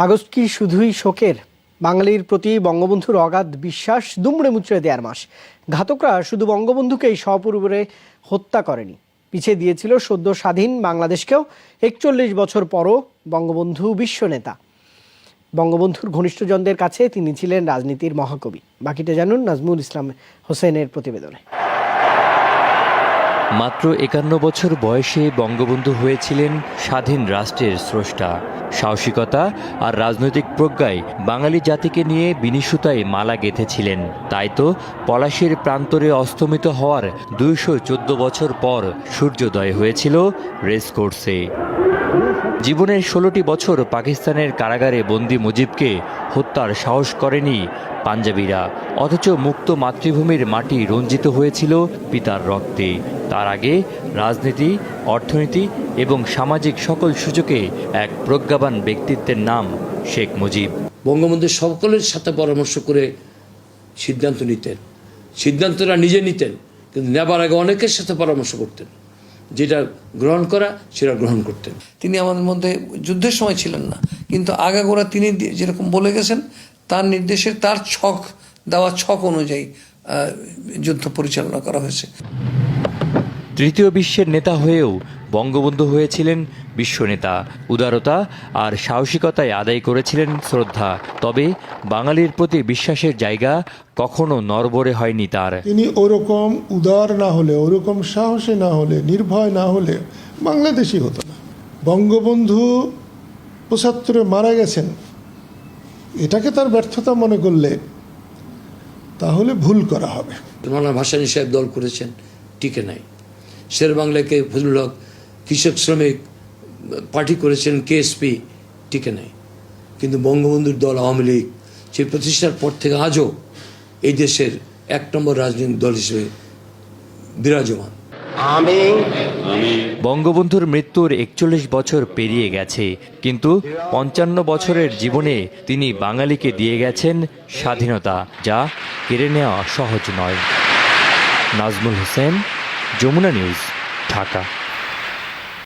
August কি শুধুই শোকের? বাঙালির প্রতি বঙ্গবন্ধুর অগাধ বিশ্বাস দুমড়ে মুচড়ে দেওয়ার মাস। ঘাতকরা শুধু বঙ্গবন্ধুকেই সপরিবারে হত্যা করেনি, পিছিয়ে দিয়েছিল সদ্য স্বাধীন বাংলাদেশকেও। ৪১ বছর পরও বঙ্গবন্ধু বিশ্বনেতা। বঙ্গবন্ধুর ঘনিষ্ঠজনদের কাছে তিনি ছিলেন রাজনীতির মহাকবি। বাকিটা জানুন নাজমুল ইসলাম হোসেনের প্রতিবেদনে। মাত্র ৫১ বছর বয়সে বঙ্গবন্ধু হয়েছিলেন স্বাধীন রাষ্ট্রের স্রষ্টা। সাহসিকতা আর রাজনৈতিক প্রজ্ঞায় বাঙালি জাতিকে নিয়ে বিনিশুতায় মালা গেঁথেছিলেন। তাই তো পলাশীর প্রান্তরে অস্তমিত হওয়ার ২১৪ বছর পর সূর্যোদয় হয়েছিল রেসকোর্সে। জীবনের ১৬টি বছর পাকিস্তানের কারাগারে বন্দি মুজিবকে হত্যার সাহস করেনি পাঞ্জাবিরা, অথচ মুক্ত মাতৃভূমির মাটি রঞ্জিত হয়েছিল পিতার রক্তে। তার আগে রাজনীতি, অর্থনীতি এবং সামাজিক সকল সুযোগে এক প্রজ্ঞাবান ব্যক্তিত্বের নাম শেখ মুজিব। বঙ্গবন্ধু সকলের সাথে পরামর্শ করে সিদ্ধান্ত নিতেন। সিদ্ধান্তটা নিজে নিতেন, কিন্তু নেবার আগে অনেকের সাথে পরামর্শ করতেন। যেটা গ্রহণ করা সেটা গ্রহণ করতেন। তিনি আমাদের মধ্যে যুদ্ধের সময় ছিলেন না, কিন্তু আগাগোড়া তিনি যেরকম বলে গেছেন তার নির্দেশে, তার দেওয়া ছক অনুযায়ী যুদ্ধ পরিচালনা করা হয়েছে। তৃতীয় বিশ্বের নেতা হয়েও বঙ্গবন্ধু হয়েছিলেন বিশ্বনেতা। উদারতা আর সাহসিকতায় আদায় করেছিলেন শ্রদ্ধা। তবে বাঙালির প্রতি বিশ্বাসের জায়গা কখনো নড়বড়ে হয়নি তার। তিনি ওরকম উদার না হলে, ওরকম সাহসী না হলে, নির্ভয় না হলে বাংলাদেশই হতো না। বঙ্গবন্ধু ৭৫ মারা গেছেন, এটাকে তার ব্যর্থতা মনে করলে তাহলে ভুল করা হবে। মাওলানা ভাসানী সাহেব দল করেছেন, টিকে নাই। শের বাংলাকে ফজলুল হক, কৃষক শ্রমিক পার্টি করেছেন, কেএসপি, টিকে নাই। কিন্তু বঙ্গবন্ধুর দল আওয়ামী লীগ সে প্রতিষ্ঠার পর থেকে আজও এই দেশের ১ নম্বর রাজনৈতিক দল হিসেবে বিরাজমান। বঙ্গবন্ধুর মৃত্যুর ৪১ বছর পেরিয়ে গেছে, কিন্তু ৫৫ বছরের জীবনে তিনি বাঙালিকে দিয়ে গেছেন স্বাধীনতা, যা কেড়ে নেওয়া সহজ নয়। নাজমুল হোসেন, যমুনা নিউজ, ঢাকা।